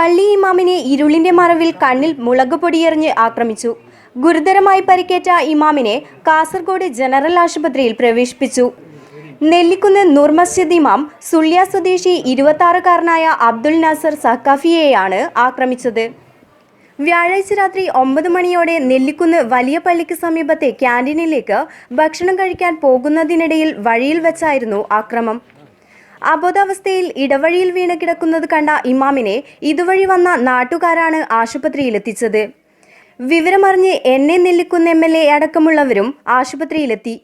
പള്ളി ഇമാമിനെ ഇരുളിന്റെ മറവിൽ കണ്ണിൽ മുളകുപൊടിയെറിഞ്ഞ് ആക്രമിച്ചു. ഗുരുതരമായി പരിക്കേറ്റ ഇമാമിനെ കാസർഗോഡ് ജനറൽ ആശുപത്രിയിൽ പ്രവേശിപ്പിച്ചു. നെല്ലിക്കുന്ന് നൂർ മസ്ജിദ് ഇമാം സുള്ളിയ സ്വദേശി 26-കാരനായ അബ്ദുൽ നാസർ സഖാഫിയെയാണ് ആക്രമിച്ചത്. വ്യാഴാഴ്ച രാത്രി 9 മണിയോടെ നെല്ലിക്കുന്ന് വലിയ പള്ളിക്ക് സമീപത്തെ ക്യാൻറ്റീനിലേക്ക് ഭക്ഷണം കഴിക്കാൻ പോകുന്നതിനിടയിൽ വഴിയിൽ വെച്ചായിരുന്നു ആക്രമം. അബോധാവസ്ഥയിൽ ഇടവഴിയിൽ വീണ് കിടക്കുന്നത് കണ്ട ഇമാമിനെ ഇതുവഴി വന്ന നാട്ടുകാരാണ് ആശുപത്രിയിലെത്തിച്ചത്. വിവരമറിഞ്ഞ് എന്നെ നെല്ലിക്കുന്ന് MLA അടക്കമുള്ളവരും ആശുപത്രിയിലെത്തി.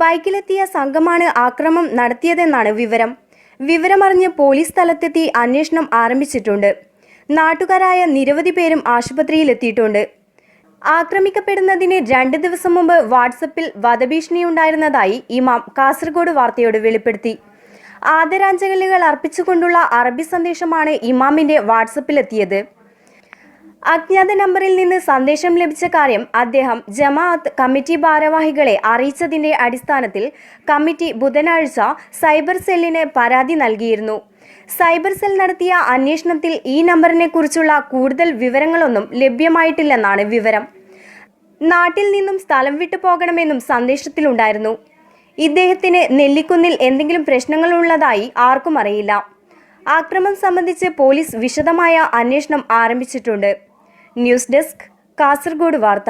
ബൈക്കിലെത്തിയ സംഘമാണ് ആക്രമണം നടത്തിയതെന്നാണ് വിവരം. വിവരമറിഞ്ഞ് പോലീസ് സ്ഥലത്തെത്തി അന്വേഷണം ആരംഭിച്ചിട്ടുണ്ട്. നാട്ടുകാരായ നിരവധി പേരും ആശുപത്രിയിലെത്തിയിട്ടുണ്ട്. ആക്രമിക്കപ്പെടുന്നതിന് 2 ദിവസം മുമ്പ് വാട്സപ്പിൽ വധഭീഷണിയുണ്ടായിരുന്നതായി ഇമാം കാസർഗോഡ് വാർത്തയോട് വെളിപ്പെടുത്തി. ആദരാഞ്ജലികൾ അർപ്പിച്ചുകൊണ്ടുള്ള അറബി സന്ദേശമാണ് ഇമാമിന്റെ വാട്സപ്പിലെത്തിയത്. അജ്ഞാത നമ്പറിൽ നിന്ന് സന്ദേശം ലഭിച്ച കാര്യം അദ്ദേഹം ജമാഅത്ത് കമ്മിറ്റി ഭാരവാഹികളെ അറിയിച്ചതിന്റെ അടിസ്ഥാനത്തിൽ കമ്മിറ്റി ബുധനാഴ്ച സൈബർ സെല്ലിന് പരാതി നൽകിയിരുന്നു. സൈബർ സെൽ നടത്തിയ അന്വേഷണത്തിൽ ഈ നമ്പറിനെ കുറിച്ചുള്ള കൂടുതൽ വിവരങ്ങളൊന്നും ലഭ്യമായിട്ടില്ലെന്നാണ് വിവരം. നാട്ടിൽ നിന്നും സ്ഥലം വിട്ടു പോകണമെന്നും സന്ദേശത്തിലുണ്ടായിരുന്നു. ഇദ്ദേഹത്തിന് നെല്ലിക്കുന്നിൽ എന്തെങ്കിലും പ്രശ്നങ്ങളുള്ളതായി ആർക്കും അറിയില്ല. ആക്രമണം സംബന്ധിച്ച് പോലീസ് വിശദമായ അന്വേഷണം ആരംഭിച്ചിട്ടുണ്ട്. ന്യൂസ് ഡെസ്ക്, കാസർഗോഡ് വാർത്ത.